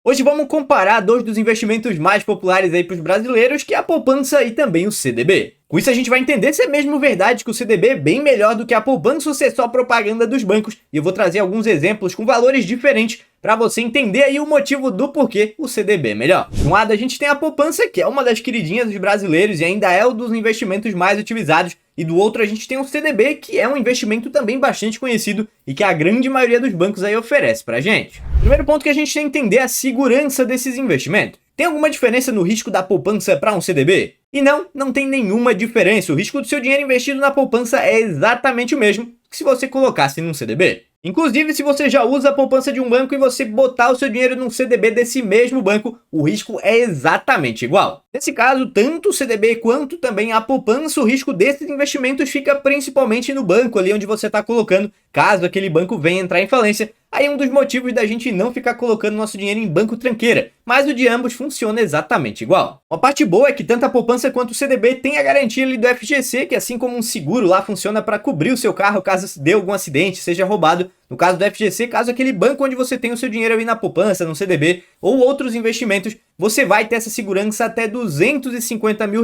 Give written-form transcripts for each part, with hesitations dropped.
Hoje vamos comparar dois dos investimentos mais populares aí para os brasileiros, que é a poupança e também o CDB. Com isso a gente vai entender se é mesmo verdade que o CDB é bem melhor do que a poupança ou se é só propaganda dos bancos, e eu vou trazer alguns exemplos com valores diferentes para você entender aí o motivo do porquê o CDB é melhor. De um lado a gente tem a poupança, que é uma das queridinhas dos brasileiros e ainda é um dos investimentos mais utilizados, e do outro a gente tem o CDB, que é um investimento também bastante conhecido e que a grande maioria dos bancos aí oferece pra gente. Primeiro ponto que a gente tem que entender é a segurança desses investimentos. Tem alguma diferença no risco da poupança para um CDB? E não tem nenhuma diferença. O risco do seu dinheiro investido na poupança é exatamente o mesmo que se você colocasse num CDB. Inclusive, se você já usa a poupança de um banco e você botar o seu dinheiro num CDB desse mesmo banco, o risco é exatamente igual. Nesse caso, tanto o CDB quanto também a poupança, o risco desses investimentos fica principalmente no banco, ali onde você está colocando, caso aquele banco venha entrar em falência. Aí um dos motivos da gente não ficar colocando nosso dinheiro em banco tranqueira, mas o de ambos funciona exatamente igual. Uma parte boa é que tanto a poupança quanto o CDB tem a garantia ali do FGC, que assim como um seguro lá funciona para cobrir o seu carro caso dê algum acidente, seja roubado. No caso do FGC, caso aquele banco onde você tem o seu dinheiro ali na poupança, no CDB ou outros investimentos, você vai ter essa segurança até R$250 mil,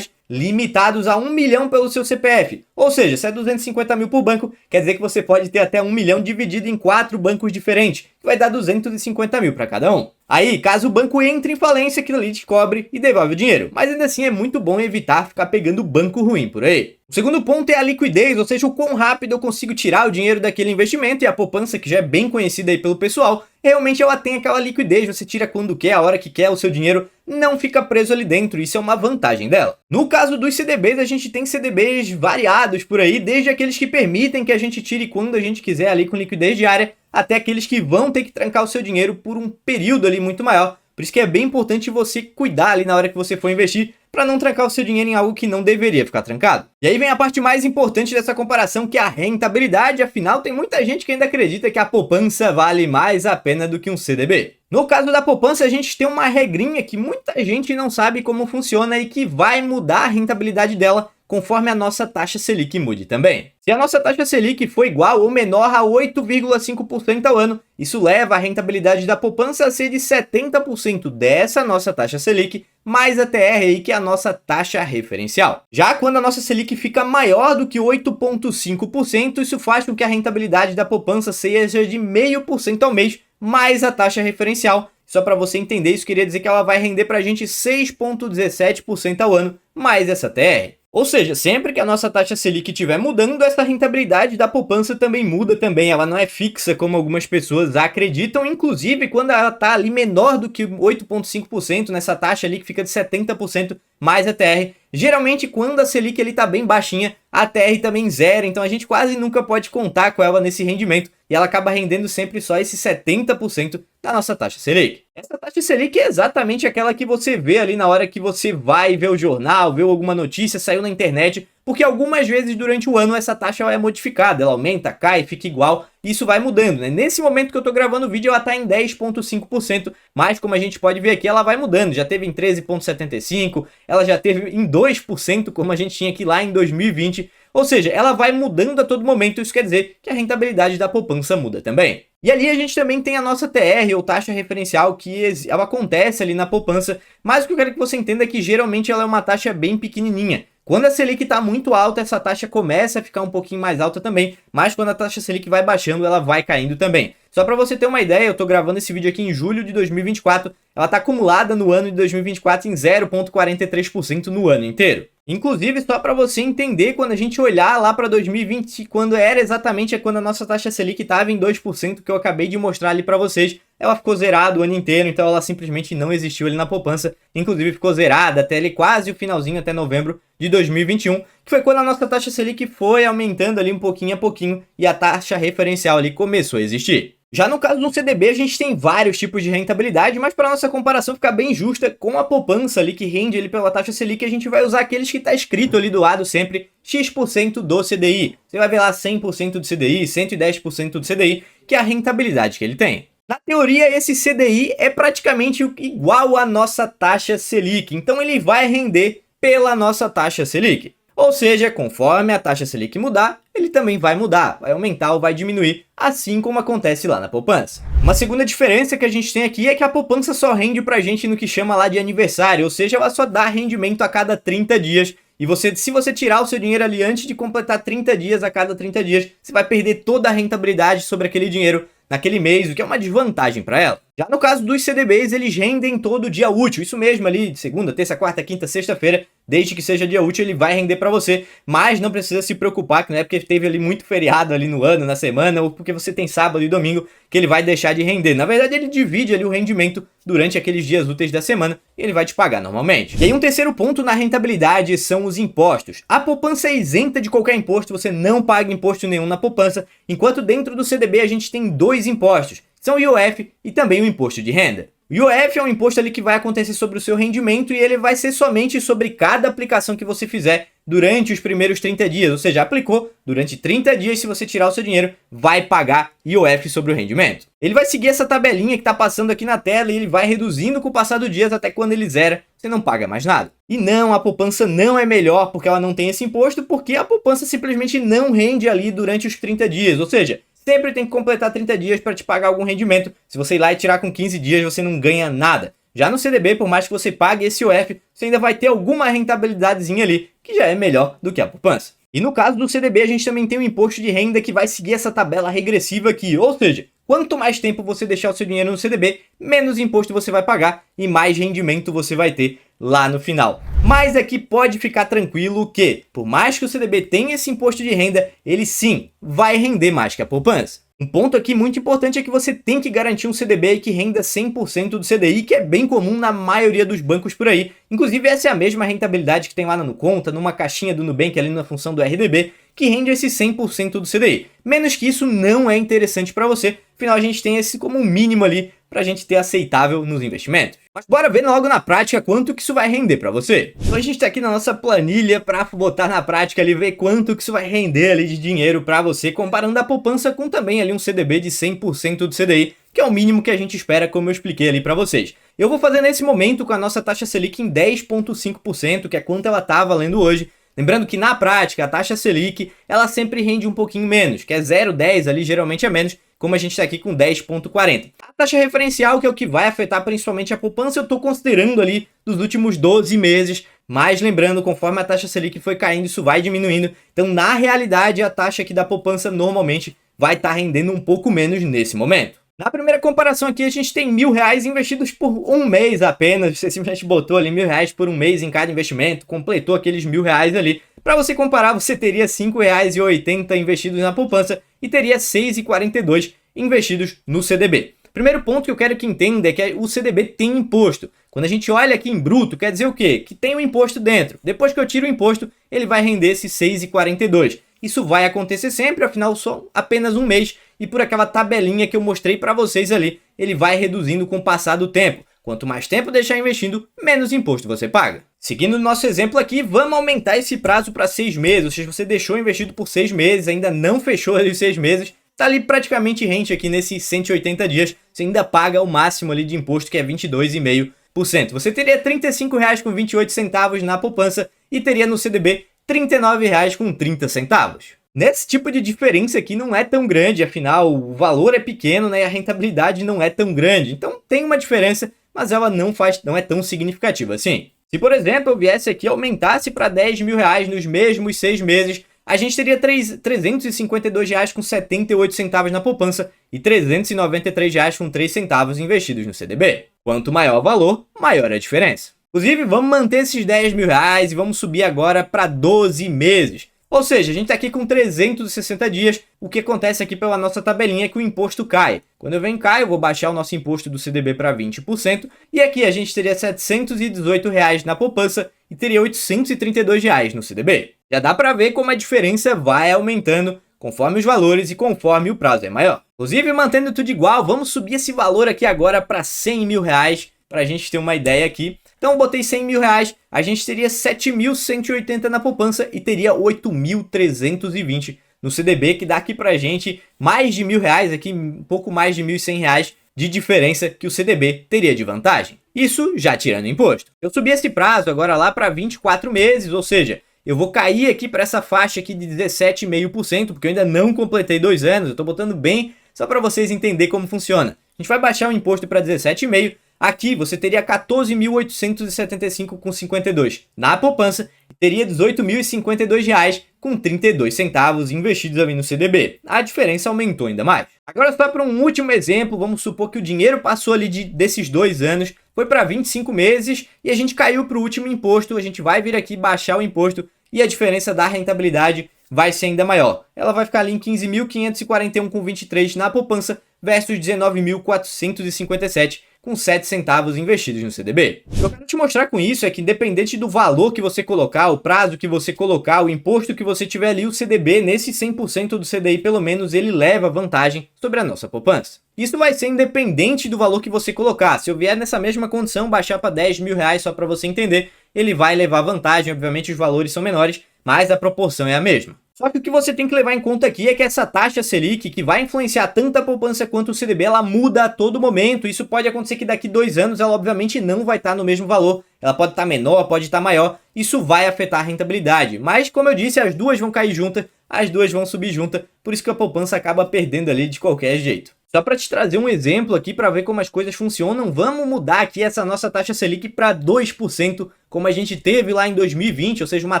limitados a 1 milhão pelo seu CPF. Ou seja, se é 250 mil por banco, quer dizer que você pode ter até 1 milhão dividido em 4 bancos diferentes, que vai dar 250 mil para cada um. Aí, caso o banco entre em falência, aquilo ali te cobre e devolve o dinheiro. Mas ainda assim é muito bom evitar ficar pegando banco ruim por aí. O segundo ponto é a liquidez, ou seja, o quão rápido eu consigo tirar o dinheiro daquele investimento, e a poupança, que já é bem conhecida aí pelo pessoal, realmente ela tem aquela liquidez, você tira quando quer, a hora que quer, o seu dinheiro não fica preso ali dentro, isso é uma vantagem dela. No caso dos CDBs, a gente tem CDBs variados por aí, desde aqueles que permitem que a gente tire quando a gente quiser ali com liquidez diária, até aqueles que vão ter que trancar o seu dinheiro por um período ali muito maior. Por isso que é bem importante você cuidar ali na hora que você for investir, para não trancar o seu dinheiro em algo que não deveria ficar trancado. E aí vem a parte mais importante dessa comparação, que é a rentabilidade. Afinal, tem muita gente que ainda acredita que a poupança vale mais a pena do que um CDB. No caso da poupança, a gente tem uma regrinha que muita gente não sabe como funciona e que vai mudar a rentabilidade dela conforme a nossa taxa Selic mude também. Se a nossa taxa Selic for igual ou menor a 8,5% ao ano, isso leva a rentabilidade da poupança a ser de 70% dessa nossa taxa Selic, mais a TR aí, que é a nossa taxa referencial. Já quando a nossa Selic fica maior do que 8,5%, isso faz com que a rentabilidade da poupança seja de 0,5% ao mês, mais a taxa referencial. Só para você entender, isso queria dizer que ela vai render para a gente 6,17% ao ano, mais essa TR. Ou seja, sempre que a nossa taxa Selic estiver mudando, essa rentabilidade da poupança também muda também. Ela não é fixa como algumas pessoas acreditam. Inclusive, quando ela está ali menor do que 8,5%, nessa taxa ali que fica de 70% mais a TR, geralmente quando a Selic está bem baixinha, a TR também zera. Então a gente quase nunca pode contar com ela nesse rendimento. E ela acaba rendendo sempre só esse 70% da nossa taxa Selic. Essa taxa Selic é exatamente aquela que você vê ali na hora que você vai ver o jornal, ver alguma notícia, saiu na internet, porque algumas vezes durante o ano essa taxa é modificada, ela aumenta, cai, fica igual, e isso vai mudando, né? Nesse momento que eu tô gravando o vídeo, ela tá em 10,5%, mas como a gente pode ver aqui, ela vai mudando, já teve em 13,75%, ela já teve em 2%, como a gente tinha aqui lá em 2020, ou seja, ela vai mudando a todo momento, isso quer dizer que a rentabilidade da poupança muda também. E ali a gente também tem a nossa TR, ou taxa referencial, que ela acontece ali na poupança, mas o que eu quero que você entenda é que geralmente ela é uma taxa bem pequenininha. Quando a Selic está muito alta, essa taxa começa a ficar um pouquinho mais alta também, mas quando a taxa Selic vai baixando, ela vai caindo também. Só para você ter uma ideia, eu estou gravando esse vídeo aqui em julho de 2024, ela está acumulada no ano de 2024 em 0,43% no ano inteiro. Inclusive, só para você entender, quando a gente olhar lá para 2020, quando era exatamente quando a nossa taxa Selic estava em 2%, que eu acabei de mostrar ali para vocês, ela ficou zerada o ano inteiro, então ela simplesmente não existiu ali na poupança, inclusive ficou zerada até ali quase o finalzinho, até novembro de 2021, que foi quando a nossa taxa Selic foi aumentando ali um pouquinho a pouquinho e a taxa referencial ali começou a existir. Já no caso do CDB, a gente tem vários tipos de rentabilidade, mas para nossa comparação ficar bem justa com a poupança ali que rende ali pela taxa Selic, a gente vai usar aqueles que está escrito ali do lado sempre X% do CDI. Você vai ver lá 100% do CDI, 110% do CDI, que é a rentabilidade que ele tem. Na teoria, esse CDI é praticamente igual à nossa taxa Selic, então ele vai render pela nossa taxa Selic. Ou seja, conforme a taxa Selic mudar, ele também vai mudar, vai aumentar ou vai diminuir, assim como acontece lá na poupança. Uma segunda diferença que a gente tem aqui é que a poupança só rende pra gente no que chama lá de aniversário, ou seja, ela só dá rendimento a cada 30 dias. E se você tirar o seu dinheiro ali antes de completar 30 dias, a cada 30 dias, você vai perder toda a rentabilidade sobre aquele dinheiro naquele mês, o que é uma desvantagem para ela. Já no caso dos CDBs, eles rendem todo dia útil, isso mesmo ali, de segunda, terça, quarta, quinta, sexta-feira, desde que seja dia útil ele vai render para você, mas não precisa se preocupar que não é porque teve ali muito feriado ali no ano, na semana, ou porque você tem sábado e domingo, que ele vai deixar de render. Na verdade, ele divide ali o rendimento durante aqueles dias úteis da semana e ele vai te pagar normalmente. E aí um terceiro ponto na rentabilidade são os impostos. A poupança é isenta de qualquer imposto, você não paga imposto nenhum na poupança, enquanto dentro do CDB a gente tem dois impostos. São o IOF e também o imposto de renda. O IOF é um imposto ali que vai acontecer sobre o seu rendimento e ele vai ser somente sobre cada aplicação que você fizer durante os primeiros 30 dias, ou seja, aplicou durante 30 dias, se você tirar o seu dinheiro, vai pagar IOF sobre o rendimento. Ele vai seguir essa tabelinha que está passando aqui na tela e ele vai reduzindo com o passar dos dias até quando ele zera, você não paga mais nada. E não, a poupança não é melhor porque ela não tem esse imposto, porque a poupança simplesmente não rende ali durante os 30 dias, ou seja, sempre tem que completar 30 dias para te pagar algum rendimento. Se você ir lá e tirar com 15 dias, você não ganha nada. Já no CDB, por mais que você pague esse IOF, você ainda vai ter alguma rentabilidadezinha ali, que já é melhor do que a poupança. E no caso do CDB, a gente também tem um imposto de renda que vai seguir essa tabela regressiva aqui, ou seja, quanto mais tempo você deixar o seu dinheiro no CDB, menos imposto você vai pagar e mais rendimento você vai ter lá no final. Mas aqui pode ficar tranquilo que, por mais que o CDB tenha esse imposto de renda, ele sim vai render mais que a poupança. Um ponto aqui muito importante é que você tem que garantir um CDB que renda 100% do CDI, que é bem comum na maioria dos bancos por aí. Inclusive, essa é a mesma rentabilidade que tem lá na Nuconta, numa caixinha do Nubank ali na função do RDB, que rende esse 100% do CDI. Menos que isso não é interessante para você, afinal a gente tem esse como um mínimo ali para a gente ter aceitável nos investimentos. Mas bora ver logo na prática quanto que isso vai render para você. Então a gente está aqui na nossa planilha para botar na prática ali, ver quanto que isso vai render ali de dinheiro para você, comparando a poupança com também ali um CDB de 100% do CDI, que é o mínimo que a gente espera, como eu expliquei ali para vocês. Eu vou fazer nesse momento com a nossa taxa Selic em 10,5%, que é quanto ela está valendo hoje. Lembrando que na prática a taxa Selic ela sempre rende um pouquinho menos, que é 0,10 ali, geralmente é menos, como a gente está aqui com 10,40. A taxa referencial, que é o que vai afetar principalmente a poupança, eu estou considerando ali dos últimos 12 meses, mas lembrando, conforme a taxa Selic foi caindo, isso vai diminuindo. Então, na realidade, a taxa aqui da poupança normalmente vai estar rendendo um pouco menos nesse momento. Na primeira comparação aqui, a gente tem R$1.000 investidos por um mês apenas. Você simplesmente botou ali R$1.000 por um mês em cada investimento, completou aqueles R$1.000 ali. Para você comparar, você teria R$5,80 investidos na poupança e teria R$6,42 investidos no CDB. Primeiro ponto que eu quero que entenda é que o CDB tem imposto. Quando a gente olha aqui em bruto, quer dizer o quê? Que tem o imposto dentro. Depois que eu tiro o imposto, ele vai render esse R$6,42. Isso vai acontecer sempre, afinal só apenas um mês, e por aquela tabelinha que eu mostrei para vocês ali, ele vai reduzindo com o passar do tempo. Quanto mais tempo deixar investindo, menos imposto você paga. Seguindo o nosso exemplo aqui, vamos aumentar esse prazo para 6 meses, ou seja, você deixou investido por 6 meses, ainda não fechou ali os 6 meses, tá ali praticamente rente aqui nesses 180 dias, você ainda paga o máximo ali de imposto, que é 22,5%. Você teria R$35,28 na poupança e teria no CDB R$39,30. Nesse tipo de diferença aqui não é tão grande, afinal o valor é pequeno, né, e a rentabilidade não é tão grande. Então tem uma diferença, mas ela não é tão significativa assim. Se, por exemplo, eu viesse aqui e aumentasse para R$10.000 nos mesmos 6 meses, a gente teria R$352,78 na poupança e R$393,03 investidos no CDB. Quanto maior o valor, maior a diferença. Inclusive, vamos manter esses R$10.000 e vamos subir agora para 12 meses. Ou seja, a gente está aqui com 360 dias, o que acontece aqui pela nossa tabelinha é que o imposto cai. Quando eu venho cá, eu vou baixar o nosso imposto do CDB para 20%, e aqui a gente teria R$718 na poupança e teria R$832 no CDB. Já dá para ver como a diferença vai aumentando conforme os valores e conforme o prazo é maior. Inclusive, mantendo tudo igual, vamos subir esse valor aqui agora para R$100.000, para a gente ter uma ideia aqui. Então eu botei R$100.000, a gente teria 7.180 na poupança e teria 8.320 no CDB, que dá aqui pra gente mais de R$1.000, aqui um pouco mais de R$1.100 de diferença que o CDB teria de vantagem. Isso já tirando imposto. Eu subi esse prazo agora lá para 24 meses, ou seja, eu vou cair aqui para essa faixa aqui de 17,5%, porque eu ainda não completei 2 anos, eu estou botando bem só para vocês entenderem como funciona. A gente vai baixar o imposto para 17,5%, aqui você teria 14.875,52 na poupança e teria 18.052 reais com 32 centavos investidos ali no CDB. A diferença aumentou ainda mais. Agora só para um último exemplo, vamos supor que o dinheiro passou ali desses 2 anos, foi para 25 meses e a gente caiu para o último imposto, a gente vai vir aqui baixar o imposto e a diferença da rentabilidade vai ser ainda maior. Ela vai ficar ali em 15.541,23 na poupança versus 19.457 com 7 centavos investidos no CDB. O que eu quero te mostrar com isso é que independente do valor que você colocar, o prazo que você colocar, o imposto que você tiver ali, o CDB, nesse 100% do CDI pelo menos, ele leva vantagem sobre a nossa poupança. Isso vai ser independente do valor que você colocar. Se eu vier nessa mesma condição, baixar para 10 mil reais só para você entender, ele vai levar vantagem. Obviamente os valores são menores, mas a proporção é a mesma. Só que o que você tem que levar em conta aqui é que essa taxa Selic, que vai influenciar tanto a poupança quanto o CDB, ela muda a todo momento. Isso pode acontecer que daqui 2 anos ela obviamente não vai estar no mesmo valor. Ela pode estar menor, pode estar maior. Isso vai afetar a rentabilidade. Mas, como eu disse, as duas vão cair juntas, as duas vão subir juntas. Por isso que a poupança acaba perdendo ali de qualquer jeito. Só para te trazer um exemplo aqui para ver como as coisas funcionam, vamos mudar aqui essa nossa taxa Selic para 2%, como a gente teve lá em 2020, ou seja, uma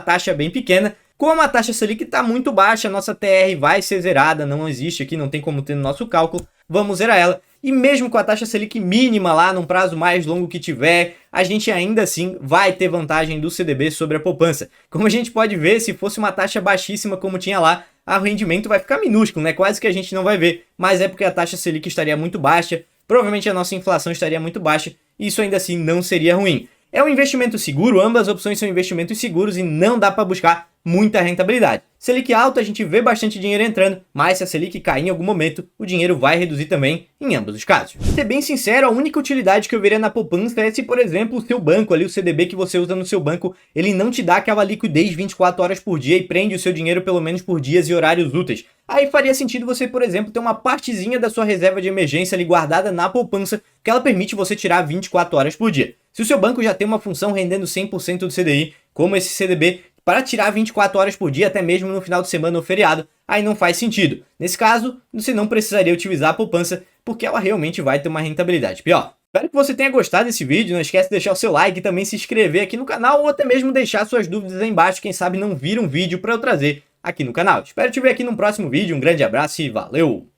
taxa bem pequena. Como a taxa Selic está muito baixa, a nossa TR vai ser zerada, não existe aqui, não tem como ter no nosso cálculo, vamos zerar ela. E mesmo com a taxa Selic mínima lá, num prazo mais longo que tiver, a gente ainda assim vai ter vantagem do CDB sobre a poupança. Como a gente pode ver, se fosse uma taxa baixíssima como tinha lá, o rendimento vai ficar minúsculo, né? Quase que a gente não vai ver, mas é porque a taxa Selic estaria muito baixa, provavelmente a nossa inflação estaria muito baixa, e isso ainda assim não seria ruim. É um investimento seguro, ambas as opções são investimentos seguros e não dá para buscar muita rentabilidade. Selic alta, a gente vê bastante dinheiro entrando, mas se a Selic cair em algum momento, o dinheiro vai reduzir também em ambos os casos. Pra ser bem sincero, a única utilidade que eu veria na poupança é se, por exemplo, o seu banco ali, o CDB que você usa no seu banco, ele não te dá aquela liquidez 24 horas por dia e prende o seu dinheiro pelo menos por dias e horários úteis. Aí faria sentido você, por exemplo, ter uma partezinha da sua reserva de emergência ali guardada na poupança, que ela permite você tirar 24 horas por dia. Se o seu banco já tem uma função rendendo 100% do CDI, como esse CDB, para tirar 24 horas por dia, até mesmo no final de semana ou feriado, aí não faz sentido. Nesse caso, você não precisaria utilizar a poupança, porque ela realmente vai ter uma rentabilidade pior. Espero que você tenha gostado desse vídeo, não esquece de deixar o seu like e também se inscrever aqui no canal, ou até mesmo deixar suas dúvidas aí embaixo, quem sabe não vira um vídeo para eu trazer aqui no canal. Espero te ver aqui no próximo vídeo, um grande abraço e valeu!